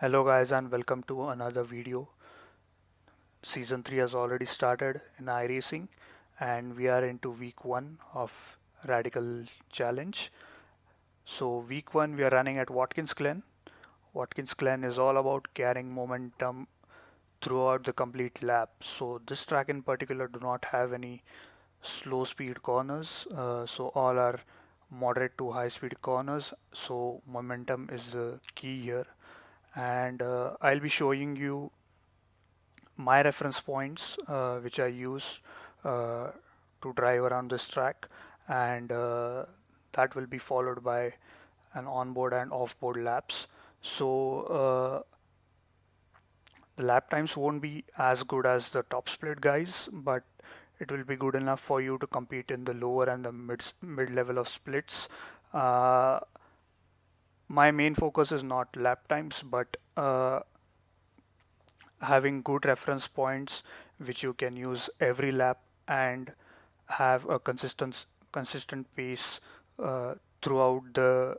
Hello guys and welcome to another video. Season 3 has already started in iRacing and we are into week 1 of Radical Challenge. So week 1 we are running at Watkins Glen. Watkins Glen is all about carrying momentum throughout the complete lap. So this track in particular do not have any slow speed corners. So all are moderate to high speed corners. So momentum is the key here and I'll be showing you my reference points which I use uh, to drive around this track, and that will be followed by an onboard and offboard laps. So the lap times won't be as good as the top split guys, but it will be good enough for you to compete in the lower and the mid level of splits. Uh, my main focus is not lap times, but having good reference points which you can use every lap and have a consistent pace throughout the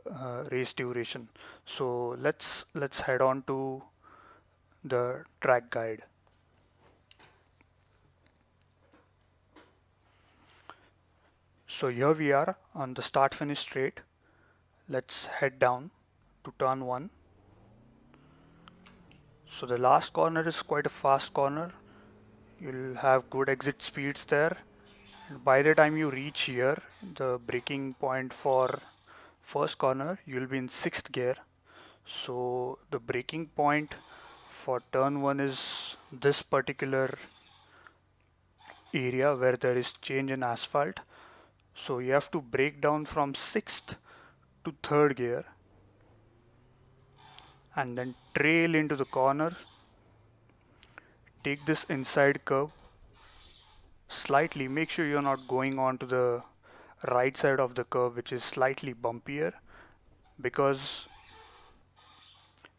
race duration. So let's head on to the track guide. So here we are on the start finish straight. Let's head down to turn 1. So the last corner is quite a fast corner. You'll have good exit speeds there. By the time you reach here, the braking point for first corner, you'll be in 6th gear. So the braking point for turn 1 is this particular area where there is change in asphalt. So you have to brake down from 6th to 3rd gear and then trail into the corner. Take this inside curve slightly. Make sure you're not going on to the right side of the curve, which is slightly bumpier, because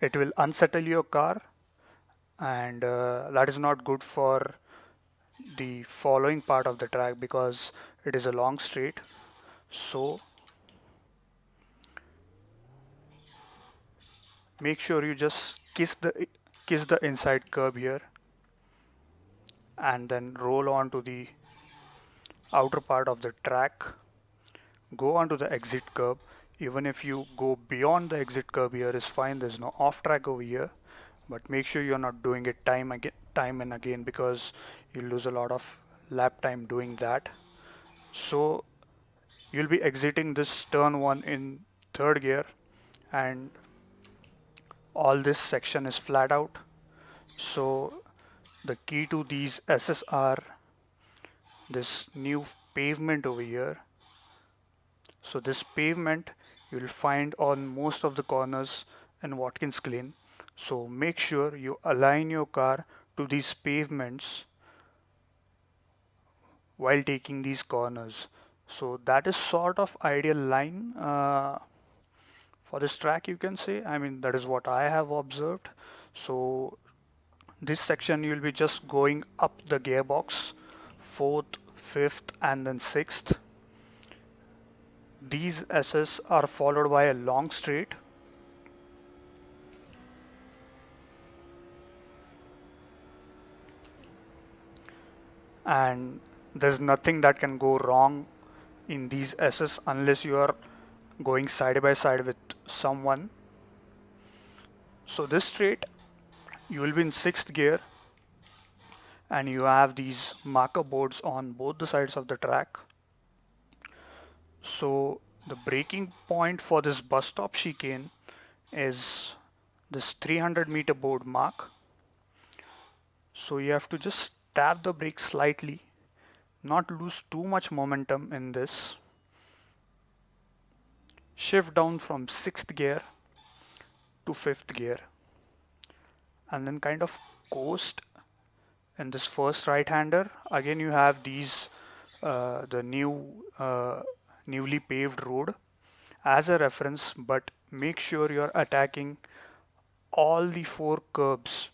it will unsettle your car, and that is not good for the following part of the track because it is a long straight. So make sure you just kiss the inside curb here and then roll on to the outer part of the track. Go onto the exit curb. Even if you go beyond the exit curb here is fine. There's no off track over here, but make sure you're not doing it time and again, because you lose a lot of lap time doing that. So you'll be exiting this turn 1 in 3rd gear, and all this section is flat out. So the key to these SS are this new pavement over here. So this pavement you'll find on most of the corners in Watkins Glen. So make sure you align your car to these pavements while taking these corners. So that is sort of ideal line for this track, you can say. I mean, that is what I have observed. So this section you'll be just going up the gearbox, 4th, 5th and then 6th. These S's are followed by a long straight. And there's nothing that can go wrong in these S's unless you are going side by side with someone. So this straight you will be in 6th gear, and you have these marker boards on both the sides of the track. So the braking point for this bus stop chicane is this 300-meter board mark. So you have to just tap the brake slightly, not lose too much momentum in this. Shift down from 6th gear to 5th gear and then kind of coast in this first right-hander. Again you have these the newly paved road as a reference, but make sure you're attacking all the 4 curbs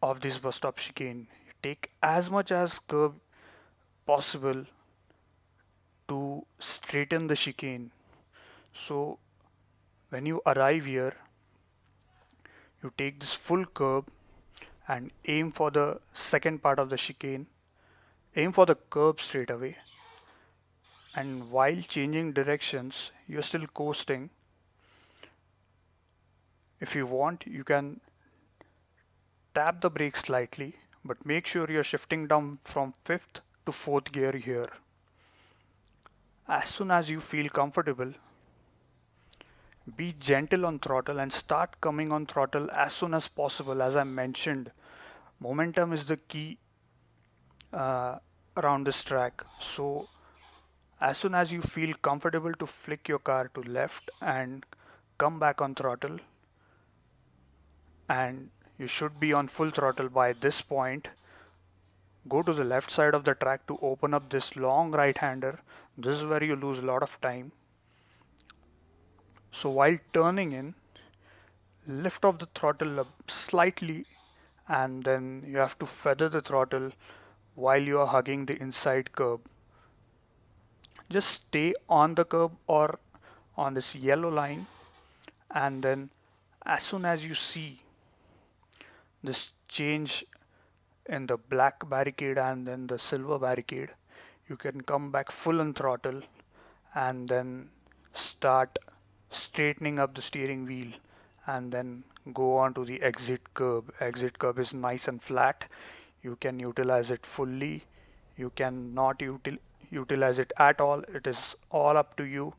of this bus stop chicane. Take as much as curb possible to straighten the chicane. So when you arrive here, You take this full curb and aim for the second part of the chicane. Aim for the curb straight away, and while changing directions, you're still coasting. If you want, you can tap the brake slightly, but make sure you're shifting down from fifth to fourth gear here. As soon as you feel comfortable, be gentle on throttle and start coming on throttle as soon as possible. As I mentioned, momentum is the key uh, around this track. So as soon as you feel comfortable to flick your car to left and come back on throttle, and you should be on full throttle by this point, go to the left side of the track to open up this long right hander. This is where you lose a lot of time. So while turning in, lift off the throttle up slightly, and then you have to feather the throttle while you are hugging the inside curb. Just stay on the curb or on this yellow line, and then as soon as you see this change in the black barricade and then the silver barricade, you can come back full on throttle and then start straightening up the steering wheel and then go on to the exit curb. Exit curb is nice and flat. You can utilize it fully. You can not utilize it at all. It is all up to you.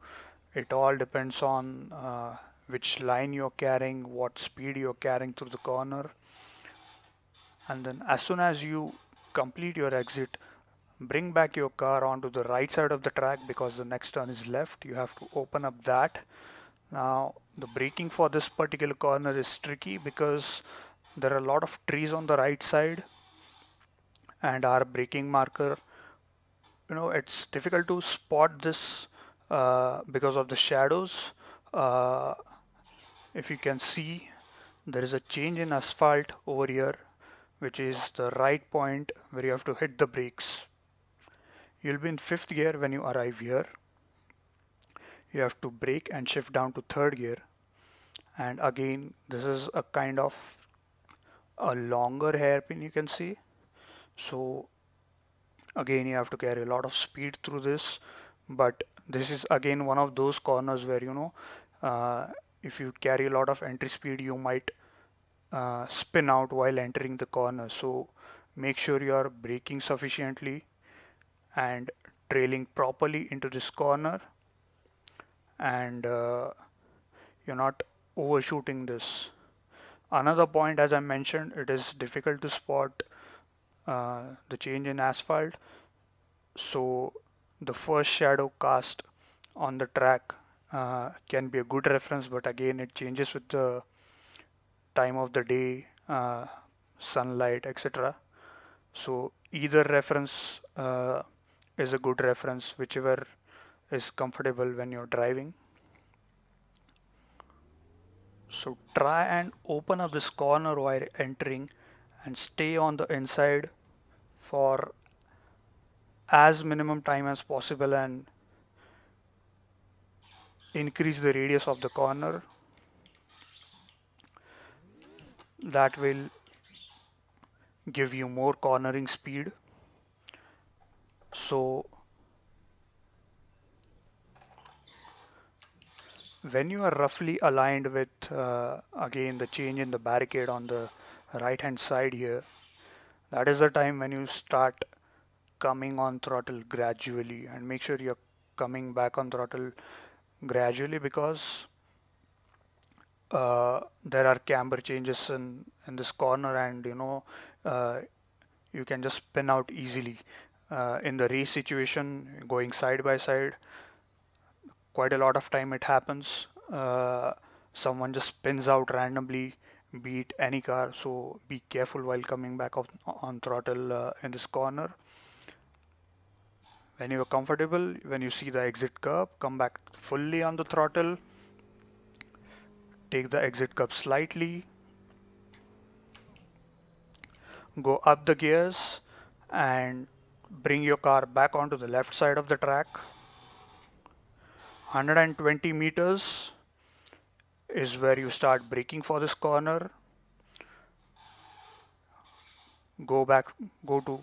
It all depends on which line you're carrying, what speed you're carrying through the corner. And then as soon as you complete your exit, bring back your car onto the right side of the track because the next turn is left. You have to open up that. Now the braking for this particular corner is tricky because there are a lot of trees on the right side, and our braking marker, it's difficult to spot this because of the shadows. uh, if you can see, there is a change in asphalt over here, which is the right point where you have to hit the brakes. You'll be in fifth gear when you arrive here. You have to brake and shift down to third gear, and again this is a kind of a longer hairpin, you can see. So again you have to carry a lot of speed through this, but this is again one of those corners where uh, if you carry a lot of entry speed, you might spin out while entering the corner. So make sure you are braking sufficiently and trailing properly into this corner, and you're not overshooting this. Another point, as I mentioned, it is difficult to spot the change in asphalt. So the first shadow cast on the track can be a good reference, but again it changes with the time of the day, sunlight, etc. So either reference is a good reference, whichever is comfortable when you're driving. So try and open up this corner while entering and stay on the inside for as minimum time as possible and increase the radius of the corner. That will give you more cornering speed. So when you are roughly aligned with again the change in the barricade on the right hand side here, that is the time when you start coming on throttle gradually, and make sure you're coming back on throttle gradually because there are camber changes in this corner, and uh, you can just spin out easily. In the race situation, going side by side, quite a lot of time it happens. Someone just spins out randomly, beat any car. So be careful while coming back on throttle in this corner. When you are comfortable, when you see the exit curb, come back fully on the throttle. Take the exit curb slightly. Go up the gears and bring your car back onto the left side of the track. 120 meters is where you start braking for this corner. go to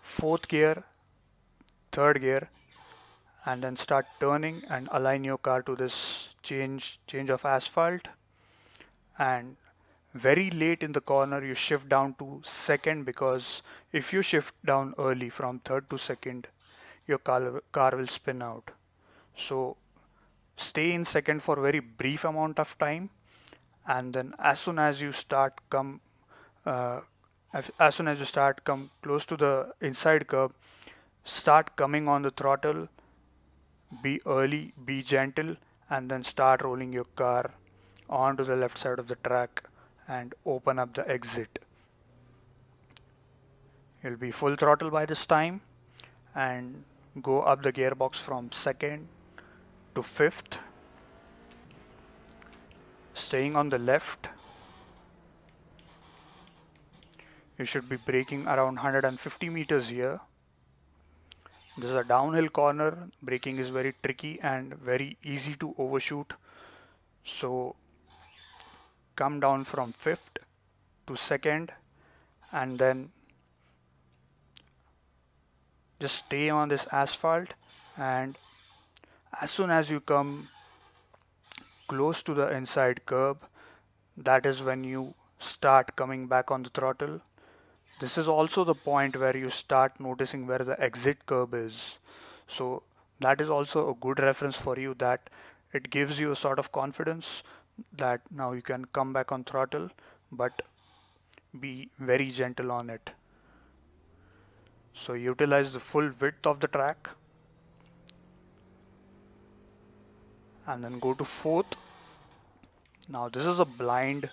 fourth gear, third gear, and then start turning and align your car to this change of asphalt. And very late in the corner you shift down to second, because if you shift down early from third to second, your car will spin out. So stay in second for a very brief amount of time, and then as soon as you start come uh, as soon as you start come close to the inside curb, start coming on the throttle, be early, be gentle, and then start rolling your car onto the left side of the track and open up the exit. You'll be full throttle by this time and go up the gearbox from second to fifth, staying on the left. You should be braking around 150 meters here. This is a downhill corner. Braking is very tricky and very easy to overshoot. So come down from fifth to second, and then just stay on this asphalt, and as soon as you come close to the inside curb, that is when you start coming back on the throttle. This is also the point where you start noticing where the exit curb is. So that is also a good reference for you, that it gives you a sort of confidence that now you can come back on throttle, but be very gentle on it. So utilize the full width of the track and then go to fourth. Now this is a blind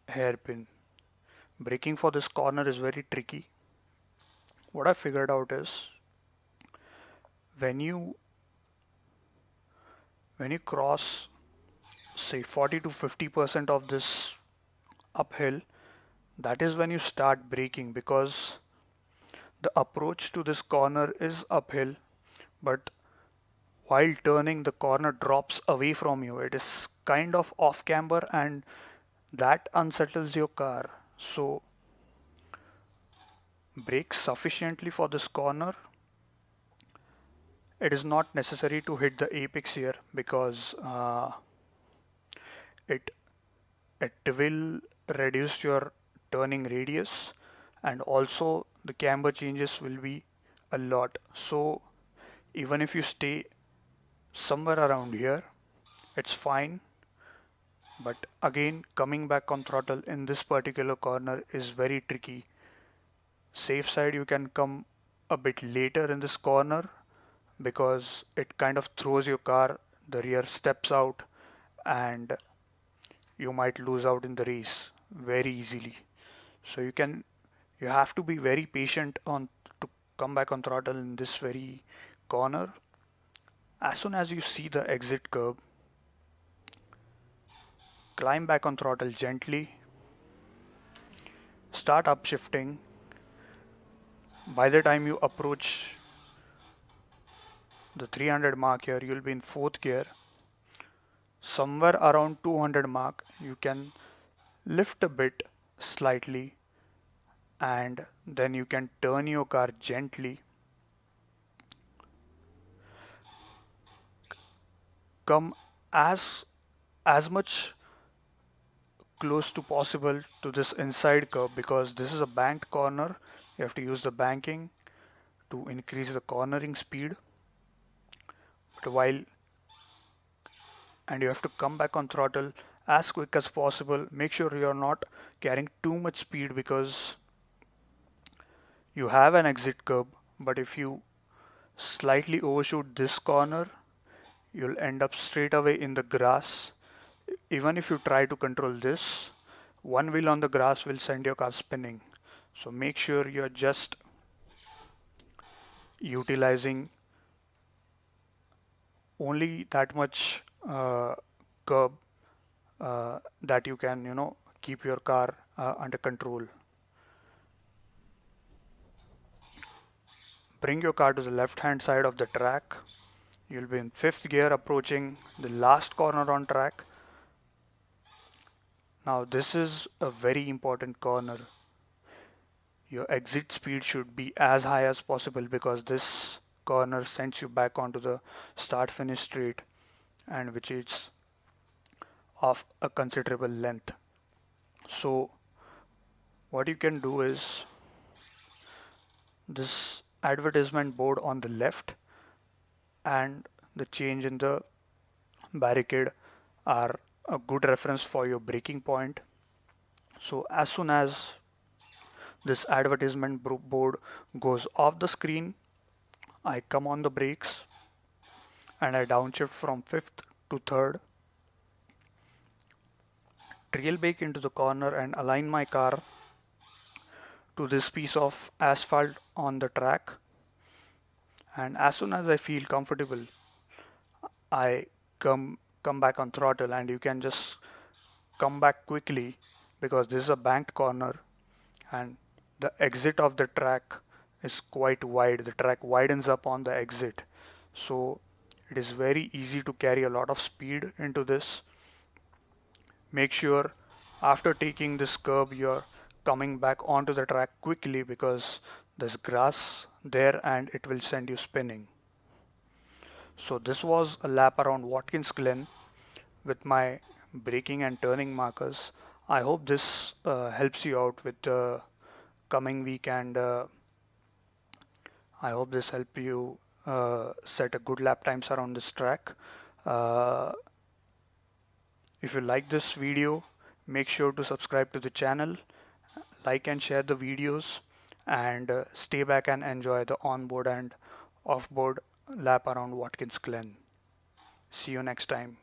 hairpin. Braking for this corner is very tricky. What I figured out is when you cross say 40 to 50% of this uphill, that is when you start braking, because the approach to this corner is uphill, but while turning the corner drops away from you. It is kind of off camber and that unsettles your car. So brake sufficiently for this corner. It is not necessary to hit the apex here, because it will reduce your turning radius, and also the camber changes will be a lot. So even if you stay somewhere around here, it's fine. But again, coming back on throttle in this particular corner is very tricky. Safe side, you can come a bit later in this corner, because it kind of throws your car, the rear steps out, and you might lose out in the race very easily. So you have to be very patient on to come back on throttle in this very corner. As soon as you see the exit curb, climb back on throttle gently, start upshifting. By the time you approach the 300 mark here, you'll be in fourth gear. Somewhere around 200 mark, you can lift a bit slightly, and then you can turn your car gently. Come as much close to possible to this inside curb, because this is a banked corner. You have to use the banking to increase the cornering speed. But and you have to come back on throttle as quick as possible. Make sure you're not carrying too much speed, because you have an exit curb, but if you slightly overshoot this corner, you'll end up straight away in the grass. Even if you try to control this, one wheel on the grass will send your car spinning. So make sure you're just utilizing only that much curb that you can, keep your car under control. Bring your car to the left hand side of the track. You'll be in fifth gear, approaching the last corner on track. Now this is a very important corner. Your exit speed should be as high as possible because this corner sends you back onto the start finish straight, and which is of a considerable length. So what you can do is, this advertisement board on the left and the change in the barricade are a good reference for your braking point. So as soon as this advertisement board goes off the screen, I come on the brakes and I downshift from fifth to third, trail brake into the corner and align my car to this piece of asphalt on the track. And as soon as I feel comfortable, I come back on throttle, and you can just come back quickly because this is a banked corner and the exit of the track is quite wide. The track widens up on the exit, so it is very easy to carry a lot of speed into this. Make sure after taking this curb you're coming back onto the track quickly because there's grass there and it will send you spinning. So this was a lap around Watkins Glen with my braking and turning markers. I hope this helps you out with the coming week, and I hope this help you set a good lap times around this track. Uh, if you like this video, make sure to subscribe to the channel, like and share the videos, and stay back and enjoy the onboard and offboard lap around Watkins Glen. See you next time.